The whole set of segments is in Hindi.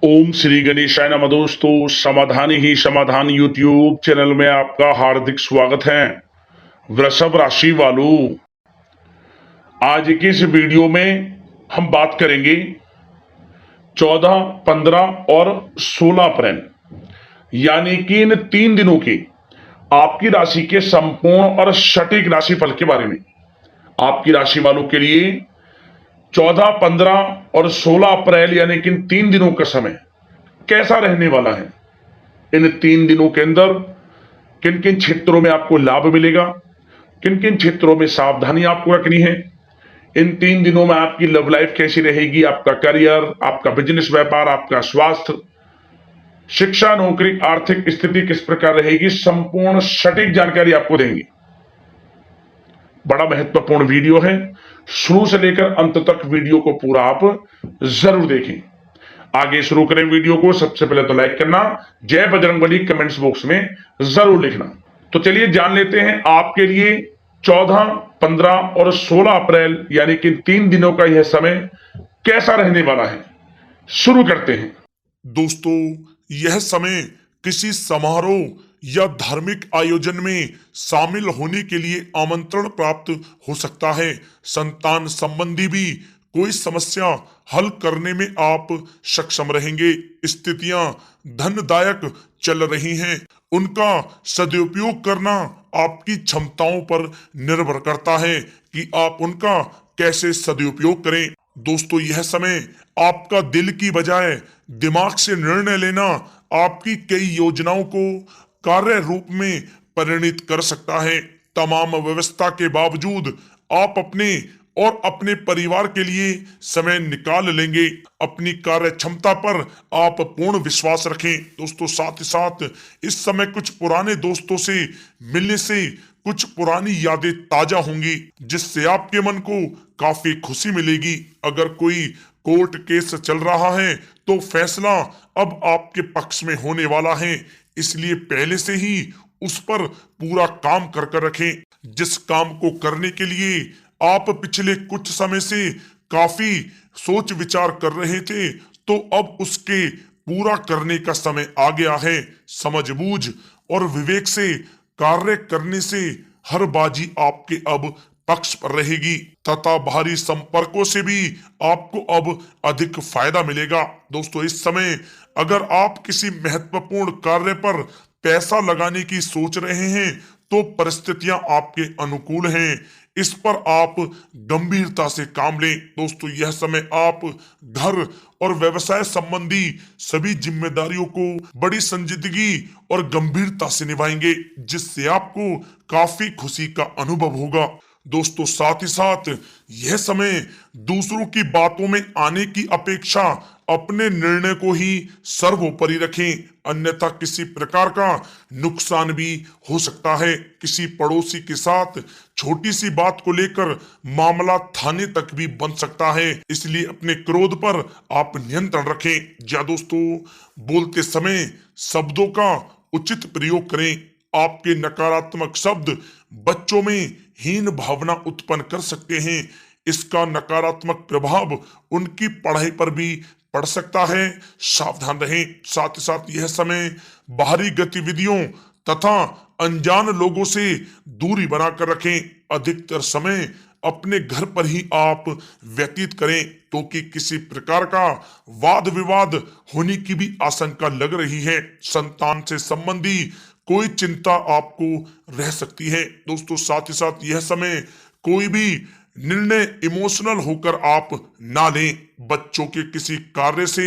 ओम श्री गणेशाय नमः। दोस्तों, समाधान ही समाधान यूट्यूब चैनल में आपका हार्दिक स्वागत है। वृषभ राशि वालों, आज की इस वीडियो में हम बात करेंगे 14, 15 और 16 अप्रैल यानी कि इन 3 दिनों के आपकी राशि के संपूर्ण और सटीक राशिफल के बारे में। आपकी राशि वालों के लिए 14, 15 और 16 अप्रैल यानी कि इन 3 दिनों का समय कैसा रहने वाला है। इन 3 दिनों के अंदर किन किन क्षेत्रों में आपको लाभ मिलेगा, किन किन क्षेत्रों में सावधानी आपको रखनी है। इन 3 दिनों में आपकी लव लाइफ कैसी रहेगी, आपका करियर, आपका बिजनेस व्यापार, आपका स्वास्थ्य, शिक्षा, नौकरी, आर्थिक स्थिति किस प्रकार रहेगी, संपूर्ण सटीक जानकारी आपको देंगे। बड़ा महत्वपूर्ण वीडियो है, शुरू से लेकर अंत तक वीडियो को पूरा आप जरूर देखें। आगे शुरू करें वीडियो को। सबसे पहले तो लाइक करना, जय बजरंगबली कमेंट्स बॉक्स में जरूर लिखना। तो चलिए जान लेते हैं आपके लिए 14, 15 और 16 अप्रैल यानी कि 3 दिनों का यह समय कैसा रहने वाला है। शुरू करते हैं। दोस्तों, यह समय किसी समारोह या धार्मिक आयोजन में शामिल होने के लिए आमंत्रण प्राप्त हो सकता है। संतान संबंधी भी कोई समस्या हल करने में आप सक्षम रहेंगे। स्थितियां धनदायक चल रही हैं, उनका सदुपयोग करना आपकी क्षमताओं पर निर्भर करता है कि आप उनका कैसे सदुपयोग करें। दोस्तों, यह समय आपका दिल की बजाय दिमाग से निर्णय लेना आपकी कई योजनाओं को कार्य रूप में परिणित कर सकता है। तमाम व्यवस्था के बावजूद आप अपने और अपने परिवार के लिए समय निकाल लेंगे। अपनी कार्य क्षमता पर आप पूर्ण विश्वास रखें। दोस्तों, साथ ही साथ इस समय कुछ पुराने दोस्तों से मिलने से कुछ पुरानी यादें ताजा होंगी, जिससे आपके मन को काफी खुशी मिलेगी। अगर कोई कोर्ट केस चल रहा है तो फैसला अब आपके पक्ष में होने वाला है, इसलिए पहले से ही उस पर पूरा काम कर रखें। जिस काम को करने के लिए आप पिछले कुछ समय से काफी सोच विचार कर रहे थे, तो अब उसके पूरा करने का समय आ गया है। समझबूझ और विवेक से कार्य करने से हर बाजी आपके अब पक्ष पर रहेगी तथा बाहरी संपर्कों से भी आपको अब अधिक फायदा मिलेगा। दोस्तों, इस समय अगर आप किसी महत्वपूर्ण कार्य पर पैसा लगाने की सोच रहे हैं तो परिस्थितियां आपके अनुकूल हैं। इस पर आप गंभीरता से काम लें। दोस्तों, यह समय आप घर और व्यवसाय संबंधी सभी जिम्मेदारियों को बड़ी संजीदगी और गंभीरता से निभाएंगे, जिससे आपको काफी खुशी का अनुभव होगा। दोस्तों, साथ ही साथ यह समय दूसरों की बातों में आने की अपेक्षा अपने निर्णय को ही सर्वोपरि रखें, अन्यथा किसी प्रकार का नुकसान भी हो सकता है। किसी पड़ोसी के साथ छोटी सी बात को लेकर मामला थाने तक भी बन सकता है, इसलिए अपने क्रोध पर आप नियंत्रण रखें। या दोस्तों, बोलते समय शब्दों का उचित प्रयोग करें। आपके नकारात्मक शब्द बच्चों में हीन भावना उत्पन्न कर सकते हैं। इसका नकारात्मक प्रभाव उनकी पढ़ाई पर भी पड़ सकता है, सावधान रहें। साथ ही साथ यह समय बाहरी गतिविधियों तथा अनजान लोगों से दूरी बनाकर रखें। अधिकतर समय अपने घर पर ही आप व्यतीत करें, क्योंकि किसी प्रकार का वाद विवाद होने की भी आशंका लग रही है। संतान से संबंधी कोई चिंता आपको रह सकती है। दोस्तों, साथ ही साथ यह समय कोई भी निर्णय इमोशनल होकर आप ना लें। बच्चों के किसी कार्य से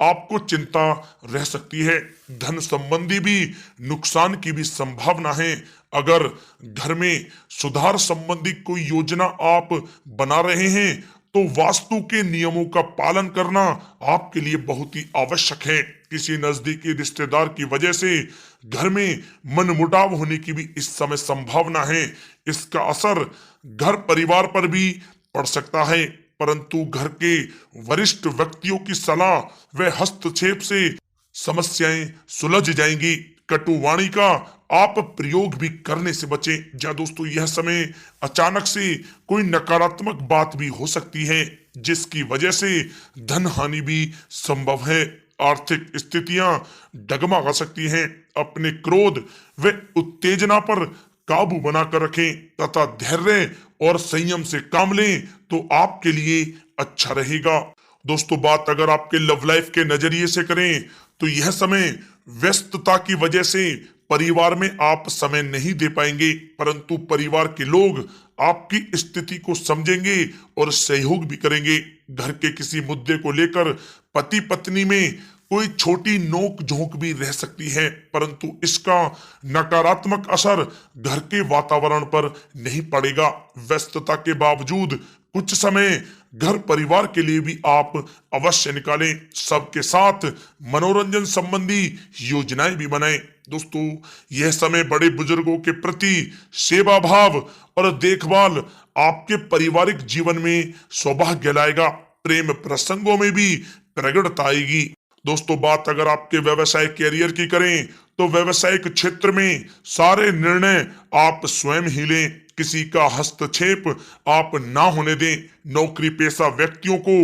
आपको चिंता रह सकती है। धन संबंधी भी नुकसान की भी संभावना है। अगर घर में सुधार संबंधी कोई योजना आप बना रहे हैं तो वास्तु के नियमों का पालन करना आपके लिए बहुत ही आवश्यक है। किसी नजदीकी रिश्तेदार की वजह से घर में मनमुटाव होने की भी इस समय संभावना है। इसका असर घर परिवार पर भी पड़ सकता है, परंतु घर के वरिष्ठ व्यक्तियों की सलाह व हस्तक्षेप से समस्याएं सुलझ जाएंगी। कटुवाणी का आप प्रयोग भी करने से बचें। या दोस्तों, यह समय अचानक से कोई नकारात्मक बात भी हो सकती है, जिसकी वजह से धन हानि भी संभव है। आर्थिक स्थितियां डगमगा सकती हैं। अपने क्रोध व उत्तेजना पर काबू बनाकर रखें तथा धैर्य और संयम से काम लें तो आपके लिए अच्छा रहेगा। दोस्तों, बात अगर आपके लव लाइफ के नजरिए से करें तो यह समय व्यस्तता की वजह से परिवार में आप समय नहीं दे पाएंगे, परंतु परिवार के लोग आपकी स्थिति को समझेंगे और सहयोग भी करेंगे। घर के किसी मुद्दे को लेकर पति पत्नी में कोई छोटी नोक झोंक भी रह सकती है, परंतु इसका नकारात्मक असर घर के वातावरण पर नहीं पड़ेगा। व्यस्तता के बावजूद कुछ समय घर परिवार के लिए भी आप अवश्य निकालें। सबके साथ मनोरंजन संबंधी योजनाएं भी बनाएं। दोस्तों, यह समय बड़े बुजुर्गों के प्रति सेवा भाव और देखभाल आपके पारिवारिक जीवन में सौभाग्य लाएगा। प्रेम प्रसंगों में भी प्रगड़ता आएगी। दोस्तों, बात अगर आपके व्यवसाय कैरियर की करें तो व्यवसायिक क्षेत्र में सारे निर्णय आप स्वयं ही लें। किसी का हस्तक्षेप आप ना होने दें। नौकरी पेशा व्यक्तियों को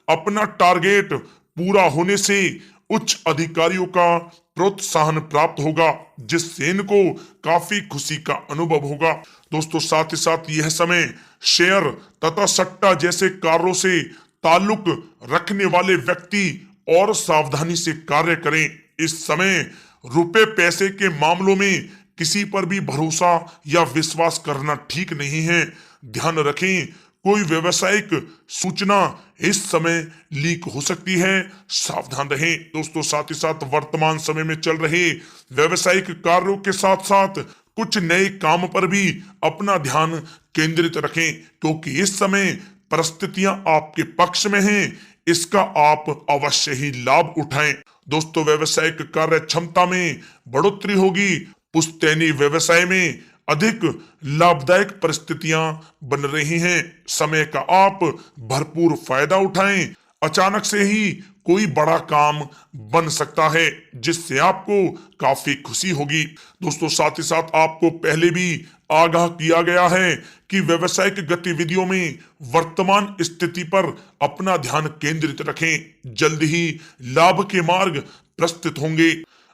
अपना टारगेट पूरा होने से उच्च अधिकारियों का प्रोत्साहन प्राप्त होगा, जिससे इनको काफी खुशी का अनुभव होगा। दोस्तों, साथ ही साथ यह समय शेयर तथा सट्टा जैसे कार्यों से ताल्लुक रखने वाले व्यक्ति और सावधानी से कार्य करें। इस समय रुपए पैसे के मामलों में किसी पर भी भरोसा या विश्वास करना ठीक नहीं है। ध्यान रखें, कोई व्यवसायिक सूचना इस समय लीक हो सकती है, सावधान रहें। दोस्तों, साथ ही साथ वर्तमान समय में चल रहे व्यवसायिक कार्यों के साथ साथ कुछ नए काम पर भी अपना ध्यान केंद्रित रखें, क्योंकि इस समय परिस्थितियां आपके पक्ष में हैं। इसका आप अवश्य ही लाभ उठाएं। दोस्तों, व्यवसायिक कार्य क्षमता में बढ़ोतरी होगी। पुश्तैनी व्यवसाय में अधिक लाभदायक परिस्थितियां बन रही हैं। समय का आप भरपूर फायदा उठाएं। अचानक से ही कोई बड़ा काम बन सकता है, जिससे आपको काफी खुशी होगी। दोस्तों, साथ ही साथ आपको पहले भी आगाह किया गया है कि व्यवसायिक गतिविधियों में वर्तमान स्थिति पर अपना ध्यान केंद्रित रखें। जल्द ही लाभ के मार्ग प्रस्तुत होंगे।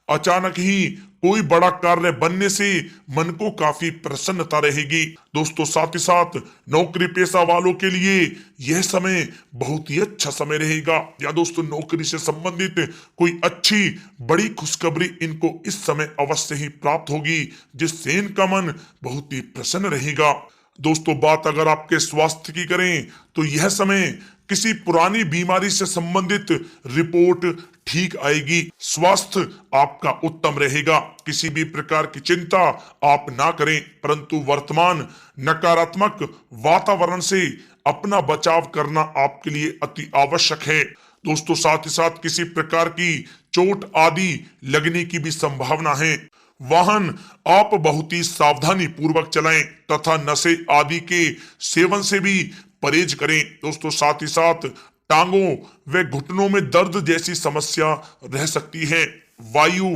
अचानक ही कोई बड़ा कार्य बनने से मन को काफी प्रसन्नता रहेगी। दोस्तों, साथ ही साथ नौकरी पेशा वालों के लिए यह समय बहुत ही अच्छा समय रहेगा। या दोस्तों, नौकरी से संबंधित कोई अच्छी बड़ी खुशखबरी इनको इस समय अवश्य ही प्राप्त होगी, जिससे इनका मन बहुत ही प्रसन्न रहेगा। दोस्तों, बात अगर आपके स्वास्थ्य की करें तो यह समय किसी पुरानी बीमारी से संबंधित रिपोर्ट ठीक आएगी। स्वास्थ्य आपका उत्तम रहेगा। किसी भी प्रकार की चिंता आप ना करें, परंतु वर्तमान नकारात्मक वातावरण से अपना बचाव करना आपके लिए अति आवश्यक है। दोस्तों, साथ ही साथ किसी प्रकार की चोट आदि लगने की भी संभावना है। वाहन आप बहुत ही सावधानी पूर्वक चलाएं तथा नशे आदि के सेवन से भी परहेज करें। दोस्तों, साथ ही साथ टांगों व घुटनों में दर्द जैसी समस्या रह सकती है। वायु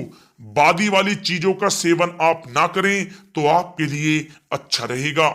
बादी वाली चीजों का सेवन आप ना करें तो आपके लिए अच्छा रहेगा।